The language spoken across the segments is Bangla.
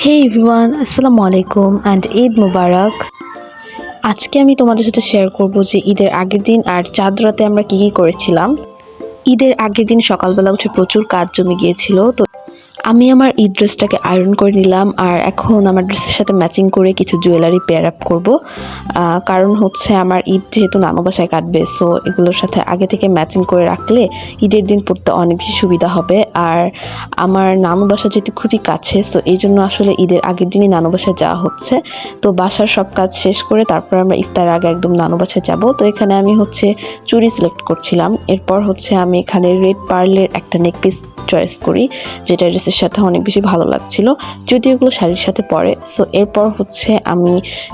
হে এভরিওয়ান, আসসালামু আলাইকুম অ্যান্ড ঈদ মুবারক। আজকে আমি তোমাদের সাথে শেয়ার করব যে ঈদের আগের দিন আর চাঁদ রাতে আমরা কী করেছিলাম। ঈদের আগের দিন সকালবেলা উঠে প্রচুর কাজ জমে গিয়েছিল, তো আমি আমার ঈদ ড্রেসটাকে আয়রন করে নিলাম আর এখন আমার ড্রেসের সাথে ম্যাচিং করে কিছু জুয়েলারি পেয়ার আপ করবো। কারণ হচ্ছে আমার ঈদ যেহেতু নানু বাসায় কাটবে, সো এগুলোর সাথে আগে থেকে ম্যাচিং করে রাখলে ঈদের দিন পরতে অনেক বেশি সুবিধা হবে। আর আমার নানু বাসা যেহেতু খুবই কাছে, সো এই জন্য আসলে ঈদের আগের দিনই নানু বাসায় যাওয়া হচ্ছে। তো বাসার সব কাজ শেষ করে তারপর আমরা ইফতার আগে একদম নানু বাসায় যাবো। তো এখানে আমি হচ্ছে চুড়ি সিলেক্ট করছিলাম। এরপর হচ্ছে আমি এখানে রেড পার্লের একটা নেকপিস চয়েস করি, যেটা ড্রেসের সাথে অনেক বেশি ভালো লাগছিল, যদি ওগুলো শাড়ির সাথে পরে। সো এরপর হচ্ছে আমি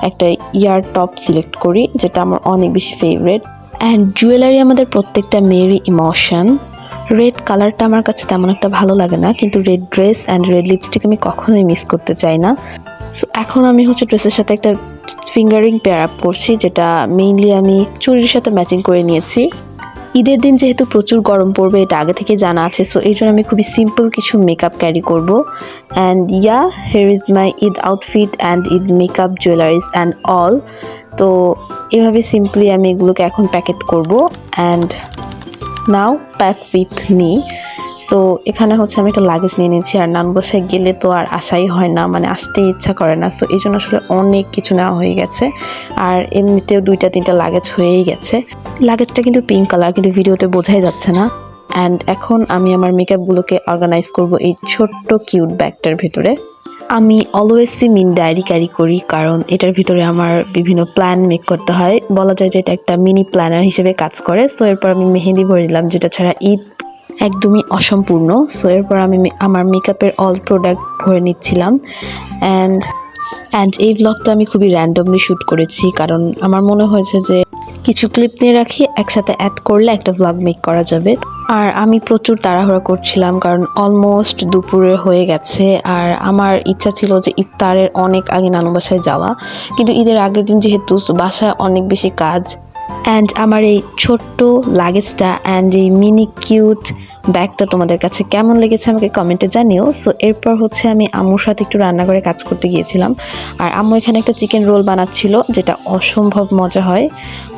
একটা ইয়ার টপ সিলেক্ট করি, যেটা আমার অনেক বেশি ফেভারিট। অ্যান্ড জুয়েলারি আমাদের প্রত্যেকটা মেয়েরই ইমোশন। রেড কালারটা আমার কাছে তেমন একটা ভালো লাগে না, কিন্তু red dress and red lipstick আমি কখনোই মিস করতে চাই না। সো এখন আমি হচ্ছে ড্রেসের সাথে একটা ফিঙ্গারিং পেয়ার আপ করছি, যেটা মেইনলি আমি চুড়ির সাথে ম্যাচিং করে নিয়েছি। ঈদের দিন যেহেতু প্রচুর গরম পড়বে, এটা আগে থেকে জানা আছে, সো এই জন্য আমি খুবই সিম্পল কিছু মেকআপ ক্যারি করব। And here is my Eid outfit and Eid makeup, jewelleries and all. তো এভাবে সিম্পলি আমি এগুলোকে এখন প্যাকেট করব। And now pack with me. তো এখানে হচ্ছে আমি একটা লাগেজ নিয়ে নিয়েছি, আর নানু বাসায় গেলে তো আর আসাই হয় না, মানে আসতে ইচ্ছা করে না। সো এই জন্য আসলে অনেক কিছু নেওয়া হয়ে গেছে, আর এমনিতেও 2-3টা লাগেজ হয়েই গেছে। লাগেজটা কিন্তু পিঙ্ক কালার, কিন্তু ভিডিওতে বোঝাই যাচ্ছে না। অ্যান্ড এখন আমি আমার মেকআপগুলোকে অর্গানাইজ করব এই ছোট্ট কিউট ব্যাগটার ভিতরে। আমি অলওয়েজই মিনি ডায়েরি ক্যারি করি, কারণ এটার ভিতরে আমার বিভিন্ন প্ল্যান মেক করতে হয়। বলা যায় যে এটা একটা মিনি প্ল্যানার হিসেবে কাজ করে। সো এরপর আমি মেহেদি ভরে নিলাম, যেটা ছাড়া ঈদ একদমই অসম্পূর্ণ। সো এরপর আমি আমার মেকআপের অল প্রোডাক্ট ভরে নিচ্ছিলাম। অ্যান্ড এই ব্লগটা আমি খুবই র্যান্ডমলি শ্যুট করেছি, কারণ আমার মনে হয়েছে যে কিছু ক্লিপ নিয়ে রাখি, একসাথে অ্যাড করলে একটা ব্লগ মেক করা যাবে। আর আমি প্রচুর তাড়াহুড়া করছিলাম, কারণ অলমোস্ট দুপুরে হয়ে গেছে, আর আমার ইচ্ছা ছিল যে ইফতারের অনেক আগে নানু বাসায় যাওয়া, কিন্তু ঈদের আগের দিন যেহেতু বাসায় অনেক বেশি কাজ। অ্যান্ড আমার এই ছোট্ট লাগেজটা অ্যান্ড এই মিনি কিউট ব্যাগটা তোমাদের কাছে কেমন লেগেছে আমাকে কমেন্টে জানিও। সো এরপর হচ্ছে আমি আম্মুর সাথে একটু রান্না করে কাজ করতে গিয়েছিলাম, আর আম্মু এখানে একটা চিকেন রোল বানাচ্ছিল, যেটা অসম্ভব মজা হয়।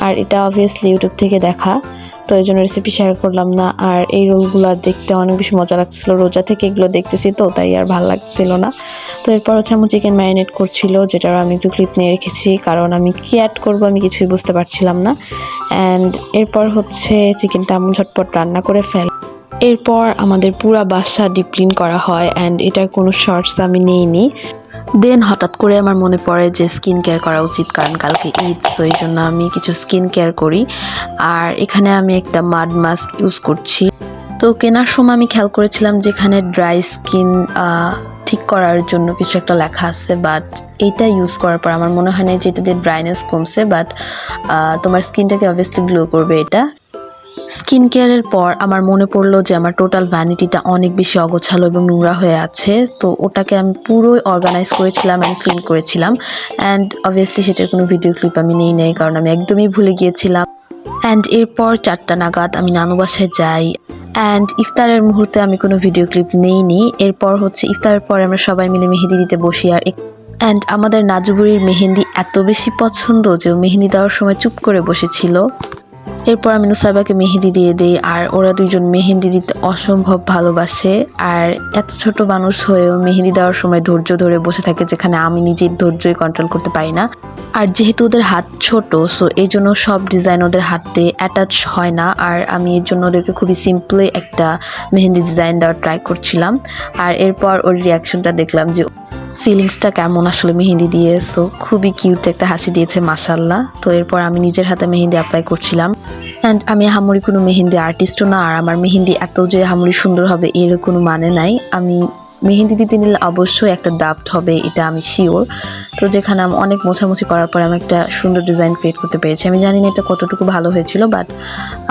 আর এটা অবভিয়াসলি ইউটিউব থেকে দেখা, তো এই জন্য রেসিপি শেয়ার করলাম না। আর এই রোলগুলো দেখতে অনেক বেশি মজা লাগছিলো, রোজা থেকে এগুলো দেখতেছি, তো তাই আর ভালো লাগছিল না। তো এরপর হচ্ছে আমি চিকেন ম্যারিনেট করছিল, যেটার আমি একটু ক্লিপ নিয়ে রেখেছি, কারণ আমি কী অ্যাড করবো আমি কিছুই বুঝতে পারছিলাম না। অ্যান্ড এরপর হচ্ছে চিকেনটা আমি ঝটপট রান্না করে এরপর আমাদের পুরা বাসা ডিপ ক্লিন করা হয়, অ্যান্ড এটার কোনো শর্টস আমি নেইনি। দেন হঠাৎ করে আমার মনে পড়ে যে স্কিন কেয়ার করা উচিত, কারণ কালকে ঈদ, সো এই জন্য আমি কিছু স্কিন কেয়ার করি। আর এখানে আমি একটা মাড মাস্ক ইউজ করছি। তো কেনার সময় আমি খেয়াল করেছিলাম যেখানে ড্রাই স্কিন ঠিক করার জন্য কিছু একটা লেখা আছে, বাট এইটা ইউজ করার পর আমার মনে হয় না যে এটা দিয়ে ড্রাইনেস কমছে, বাট তোমার স্কিনটাকে অবভিয়াসলি গ্লো করবে এটা। স্কিন কেয়ারের পর আমার মনে পড়লো যে আমার টোটাল ভ্যানিটিটা অনেক বেশি অগোছালো এবং নোংরা হয়ে আছে, তো ওটাকে আমি পুরোই অর্গানাইজ করেছিলাম অ্যান্ড ক্লিন করেছিলাম। অ্যান্ড অবভিয়াসলি সেটার কোনো ভিডিও ক্লিপ আমি নেই, কারণ আমি একদমই ভুলে গিয়েছিলাম। অ্যান্ড এরপর 4টা নাগাদ আমি নানু বাসায় যাই, অ্যান্ড ইফতারের মুহূর্তে আমি কোনো ভিডিও ক্লিপ নেইনি। এরপর হচ্ছে ইফতারের পর আমরা সবাই মিলে মেহেদি দিতে বসি। অ্যান্ড আমাদের নাজুবুরির মেহেন্দি এত বেশি পছন্দ যে ও মেহেন্দি দেওয়ার সময় চুপ করে বসেছিল। এরপর আমি নুসাইবাকে মেহেদি দিয়ে দিই, আর ওরা দুইজন মেহেন্দি দিতে অসম্ভব ভালোবাসে। আর এত ছোট মানুষ হয়েও মেহেন্দি দেওয়ার সময় ধৈর্য ধরে বসে থাকে, যেখানে আমি নিজের ধৈর্যই কন্ট্রোল করতে পারি না। আর যেহেতু ওদের হাত ছোট, সো এই জন্য সব ডিজাইন ওদের হাতে অ্যাটাচ হয় না, আর আমি এর জন্য ওদেরকে খুবই সিম্পলি একটা মেহেন্দি ডিজাইন দেওয়ার ট্রাই করছিলাম। আর এরপর ওর রিয়াকশনটা দেখলাম যে ফিলিংসটা কেমন আসলে মেহেন্দি দিয়ে। সো খুবই কিউট একটা হাসি দিয়েছে মাশাআল্লাহ। তো এরপর আমি নিজের হাতে মেহেন্দি অ্যাপ্লাই করছিলাম। অ্যান্ড আমি হামুরি কোনো মেহেন্দি আর্টিস্টও না, আর আমার মেহেন্দি এত যে হামুরি সুন্দর হবে এর কোনো মানে নাই। আমি মেহেন্দি দিতে নিলে অবশ্যই একটা ডাফট হবে, এটা আমি শিওর। তো যেখানে আমি অনেক মোছামুছি করার পর আমি একটা সুন্দর ডিজাইন ক্রিয়েট করতে পেরেছি। আমি জানি না এটা কতটুকু ভালো হয়েছিল, বাট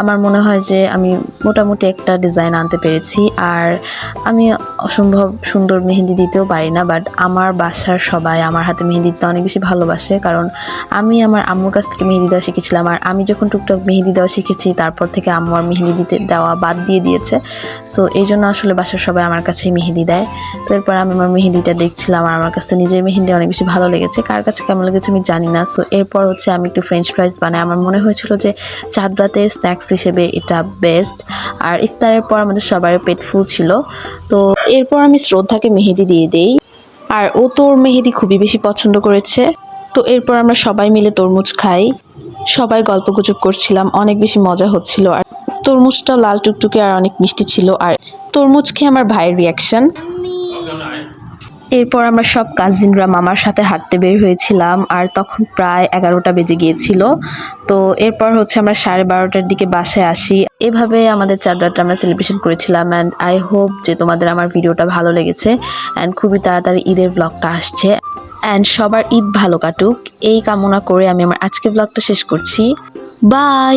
আমার মনে হয় যে আমি মোটামুটি একটা ডিজাইন আনতে পেরেছি। আর আমি অসম্ভব সুন্দর মেহেন্দি দিতেও পারি না, বাট আমার বাসার সবাই আমার হাতে মেহেন্দি দিতে অনেক বেশি ভালোবাসে, কারণ আমি আমার আম্মুর কাছ থেকে মেহেন্দি দেওয়া শিখেছিলাম। আর আমি যখন টুকটাক মেহেন্দি দেওয়া শিখেছি, তারপর থেকে আম্মু আর মেহেন্দি দিতে দেওয়া বাদ দিয়ে দিয়েছে। সো এই জন্য আসলে বাসার সবাই আমার কাছেই মেহেন্দি দেয়। তো এরপর আমি আমার মেহেদিটা দেখছিলাম আর আমার কাছে নিজের মেহেদি অনেক বেশি ভালো লেগেছে, কার কাছে কেমন লেগেছে আমি জানি না। সো এরপর হচ্ছে আমি একটু ফ্রেঞ্চ ফ্রাইজ বানাই, আমার মনে হয়েছিল যে চাঁদ রাতের স্ন্যাক্স হিসেবে এটা বেস্ট। আর ইফতারের পর আমাদের সবার পেট ফুল ছিল। তো এরপর আমি শ্রদ্ধাকে মেহেদি দিয়ে দেই, আর ও তোর মেহেদি খুবই বেশি পছন্দ করেছে। তো এরপর আমরা সবাই মিলে তরমুজ খাই, সবাই গল্পগুজব করছিলাম, অনেক বেশি মজা হচ্ছিল। আর তরমুজটা লাল টুকটুকে আর অনেক মিষ্টি ছিল। আর তরমুজ খেয়ে আমার ভাইয়ের রিয়াকশন। এরপর আমরা সব কাজিনরা মামার সাথে হাঁটতে বের হয়েছিলাম, আর তখন প্রায় 11টা বেজে গিয়েছিল। তো এরপর হচ্ছে আমরা 12:30টার দিকে বাসায় আসি। এভাবে আমাদের চাঁদ রাতটা আমরা সেলিব্রেশন করেছিলাম। অ্যান্ড আই হোপ যে তোমাদের আমার ভিডিওটা ভালো লেগেছে। অ্যান্ড খুবই তাড়াতাড়ি ঈদের ব্লগটা আসছে। অ্যান্ড সবার ঈদ ভালো কাটুক এই কামনা করে আমি আমার আজকের ব্লগটা শেষ করছি। বাই।